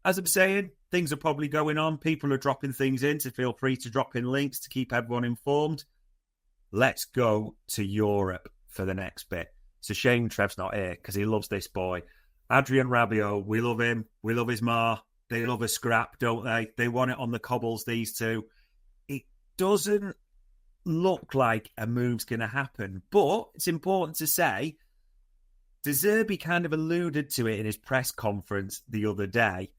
as I'm saying, things are probably going on. People are dropping things in, so feel free to drop in links to keep everyone informed. Let's go to Europe for the next bit. It's a shame Trev's not here because he loves this boy. Adrien Rabiot, we love him. We love his ma. They love a scrap, don't they? They want it on the cobbles, these two. It doesn't look like a move's going to happen, but it's important to say De Zerbi kind of alluded to it in his press conference the other day.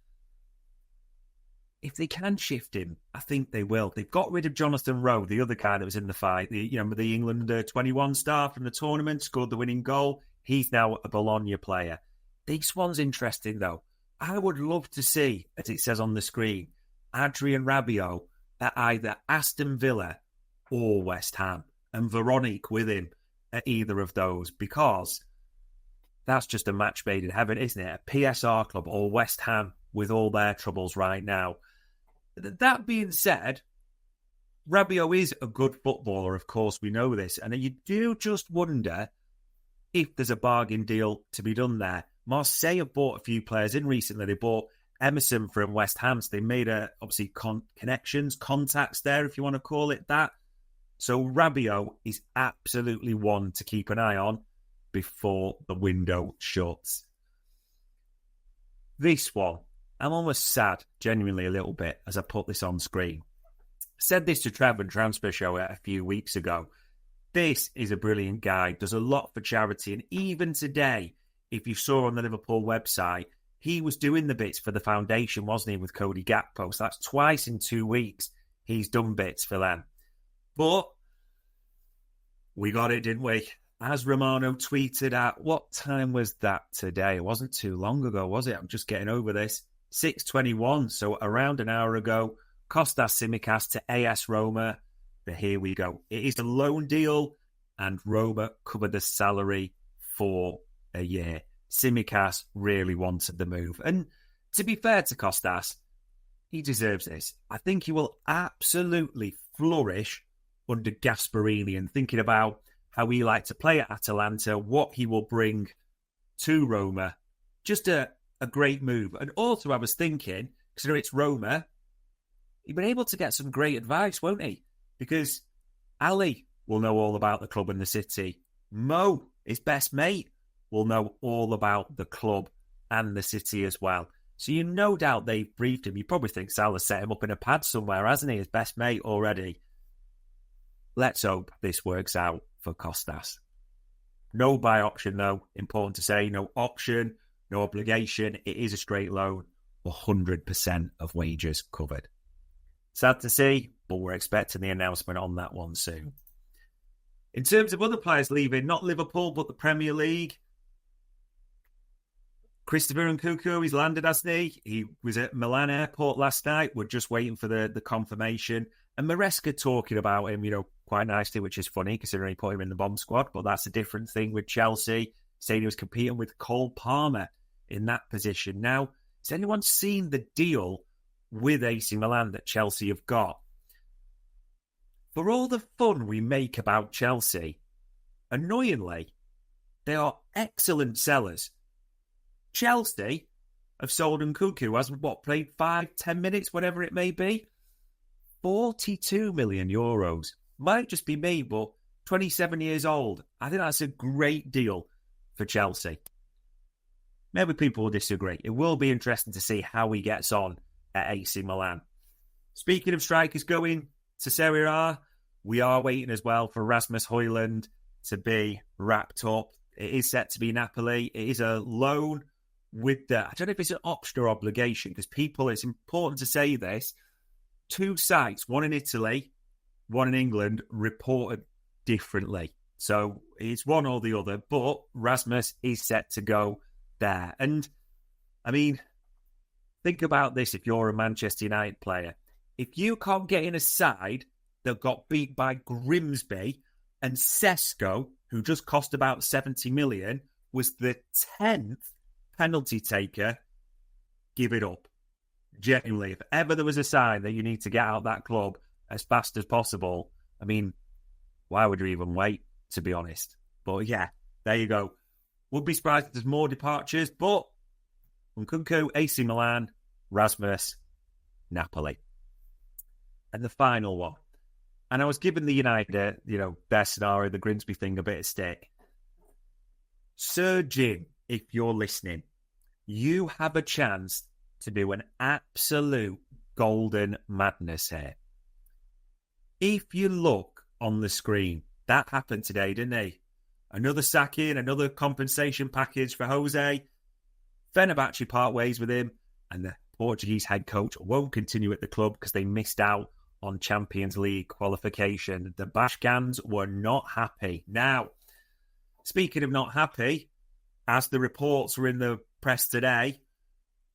If they can shift him, I think they will. They've got rid of Jonathan Rowe, the other guy that was in the fight, the England 21 star from the tournament, scored the winning goal. He's now a Bologna player. This one's interesting, though. I would love to see, as it says on the screen, Adrien Rabiot at either Aston Villa or West Ham, and Veronique with him at either of those, because that's just a match made in heaven, isn't it? A PSR club or West Ham with all their troubles right now. That being said, Rabiot is a good footballer, of course, we know this, and you do just wonder if there's a bargain deal to be done there. Marseille have bought a few players in recently. They bought Emerson from West Ham, so they made, obviously, connections, contacts there, if you want to call it that. So Rabiot is absolutely one to keep an eye on before the window shuts. This one, I'm almost sad, genuinely a little bit, as I put this on screen. I said this to Trev and Transfer Show a few weeks ago. This is a brilliant guy, does a lot for charity, and even today, if you saw on the Liverpool website, he was doing the bits for the foundation, wasn't he, with Guehi Gakpo? So that's twice in 2 weeks he's done bits for them. But we got it, didn't we? As Romano tweeted at, what time was that today? It wasn't too long ago, was it? I'm just getting over this. 6:21, so around an hour ago. Kostas Tsimikas to AS Roma. But here we go. It is a loan deal, and Roma covered the salary for a year. Tsimikas really wanted the move. And to be fair to Kostas, he deserves this. I think he will absolutely flourish under Gasperini, and thinking about how he liked to play at Atalanta, what he will bring to Roma. Just a great move. And also I was thinking, considering it's Roma, he'll be able to get some great advice, won't he? Because Ali will know all about the club and the city. Mo, his best mate, will know all about the club and the city as well. So you no doubt they've briefed him. You probably think Salah set him up in a pad somewhere, hasn't he? His best mate already. Let's hope this works out for Kostas. No buy option, though. Important to say, no option, no obligation. It is a straight loan. 100% of wages covered. Sad to see, but we're expecting the announcement on that one soon. In terms of other players leaving, not Liverpool, but the Premier League, Christopher Nkunku, he's landed, hasn't he? He was at Milan Airport last night. We're just waiting for the confirmation. And Maresca talking about him, quite nicely, which is funny considering he put him in the bomb squad. But that's a different thing with Chelsea, saying he was competing with Cole Palmer in that position. Now, has anyone seen the deal with AC Milan that Chelsea have got? For all the fun we make about Chelsea, annoyingly, they are excellent sellers. Chelsea have sold Nkunku, has played 5-10 minutes, whatever it may be. 42 million euros. Might just be me, but 27 years old. I think that's a great deal for Chelsea. Maybe people will disagree. It will be interesting to see how he gets on at AC Milan. Speaking of strikers going to Serie A, we are waiting as well for Rasmus Højlund to be wrapped up. It is set to be Napoli. It is a loan with I don't know if it's an option or obligation, because it's important to say this, 2 sites, one in Italy, one in England, reported differently. So it's one or the other, but Rasmus is set to go there. And, I mean, think about this if you're a Manchester United player. If you can't get in a side that got beat by Grimsby, and Sesko, who just cost about 70 million, was the 10th penalty taker, give it up. Genuinely, if ever there was a sign that you need to get out of that club as fast as possible, I mean, why would you even wait, to be honest? But yeah, there you go. Would be surprised if there's more departures, but Nkunku, AC Milan, Rasmus, Napoli. And the final one. And I was giving the United, their scenario, the Grimsby thing, a bit of stick. Sir Jim, if you're listening, you have a chance to do an absolute golden madness here. If you look on the screen, that happened today, didn't it? Another sacking, another compensation package for Jose. Fenerbahce part ways with him, and the Portuguese head coach won't continue at the club because they missed out on Champions League qualification. The Bashkans were not happy. Now, speaking of not happy, as the reports were in the press today,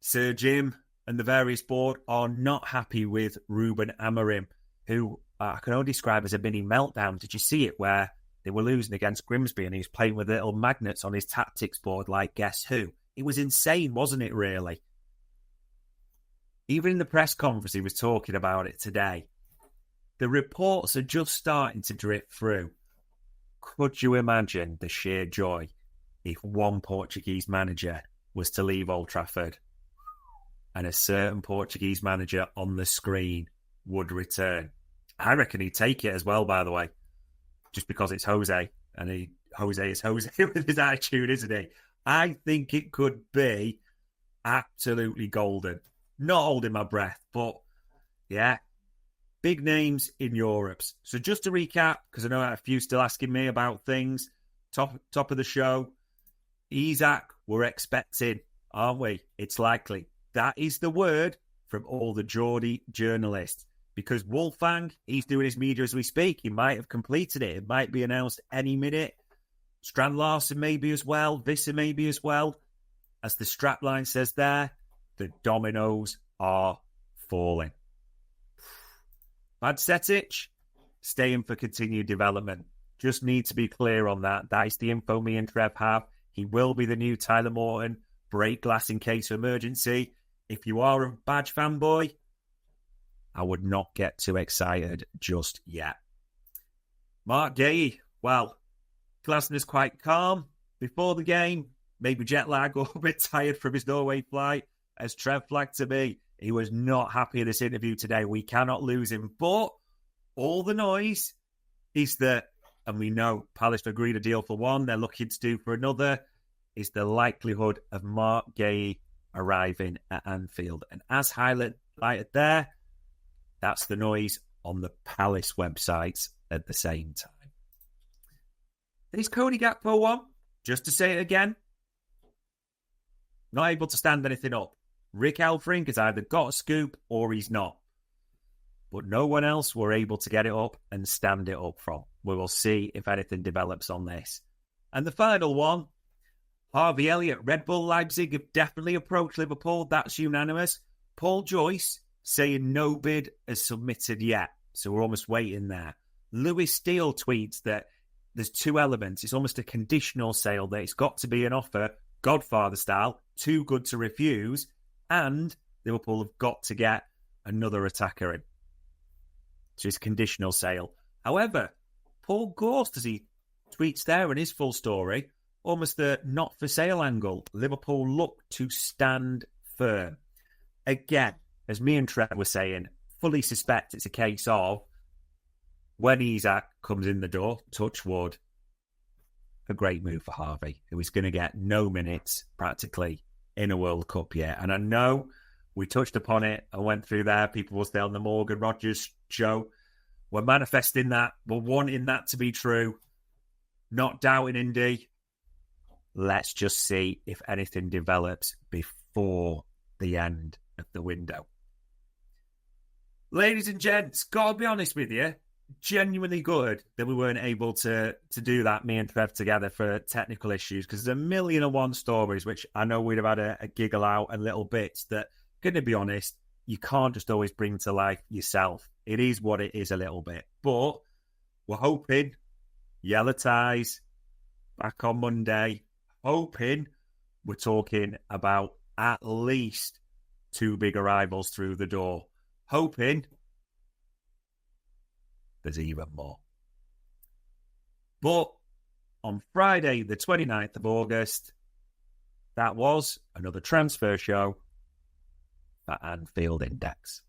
Sir Jim and the various board are not happy with Ruben Amorim, who I can only describe as a mini meltdown. Did you see it where they were losing against Grimsby and he was playing with little magnets on his tactics board like guess who? It was insane, wasn't it, really? Even in the press conference, he was talking about it today. The reports are just starting to drip through. Could you imagine the sheer joy if one Portuguese manager was to leave Old Trafford and a certain Portuguese manager on the screen would return? I reckon he'd take it as well, by the way, just because it's Jose, and Jose is Jose with his attitude, isn't he? I think it could be absolutely golden. Not holding my breath, but yeah, big names in Europe. So just to recap, because I know a few still asking me about things, top of the show, Isak, we're expecting, aren't we? It's likely. That is the word from all the Geordie journalists. Because Wolfgang, he's doing his media as we speak. He might have completed it. It might be announced any minute. Strand Larsen maybe as well. Visser maybe as well. As the strapline says there, the dominoes are falling. Badsetic, staying for continued development. Just need to be clear on that. That is the info me and Trev have. He will be the new Tyler Morton. Break glass in case of emergency. If you are a Badge fanboy, I would not get too excited just yet. Mark Guehi, well, Glasner's quite calm before the game. Maybe jet lag or a bit tired from his Norway flight. As Trev flagged to me, he was not happy in this interview today. We cannot lose him. But all the noise is that, and we know Palace agreed a deal for one, they're looking to do for another, is the likelihood of Mark Guehi arriving at Anfield. And as highlighted there, that's the noise on the Palace website at the same time. Is Cody Gakpo one? Just to say it again, not able to stand anything up. Rick Elfrink has either got a scoop or he's not. But no one else were able to get it up and stand it up from. We will see if anything develops on this. And the final one, Harvey Elliott, Red Bull Leipzig have definitely approached Liverpool. That's unanimous. Paul Joyce saying no bid is submitted yet. So we're almost waiting there. Lewis Steele tweets that there's two elements. It's almost a conditional sale, that it's got to be an offer, Godfather style, too good to refuse, and Liverpool have got to get another attacker in. So it's a conditional sale. However, Paul Gorst, as he tweets there in his full story, almost the not for sale angle. Liverpool look to stand firm. Again, as me and Trev were saying, fully suspect it's a case of when Isak comes in the door, touch wood, a great move for Harvey, who is going to get no minutes practically in a World Cup yet. And I know we touched upon it. I went through there. People will stay on the Morgan Rogers show. We're manifesting that. We're wanting that to be true. Not doubting Indy. Let's just see if anything develops before the end of the window. Ladies and gents, gotta be honest with you, genuinely good that we weren't able to do that, me and Trev together, for technical issues, because there's 1,000,001 stories which I know we'd have had a giggle out and little bits that, gonna be honest, you can't just always bring to life yourself. It is what it is a little bit. But we're hoping yellow ties back on Monday, hoping we're talking about at least 2 big arrivals through the door. Hoping there's even more. But on Friday, the 29th of August, that was another transfer show for Anfield Index.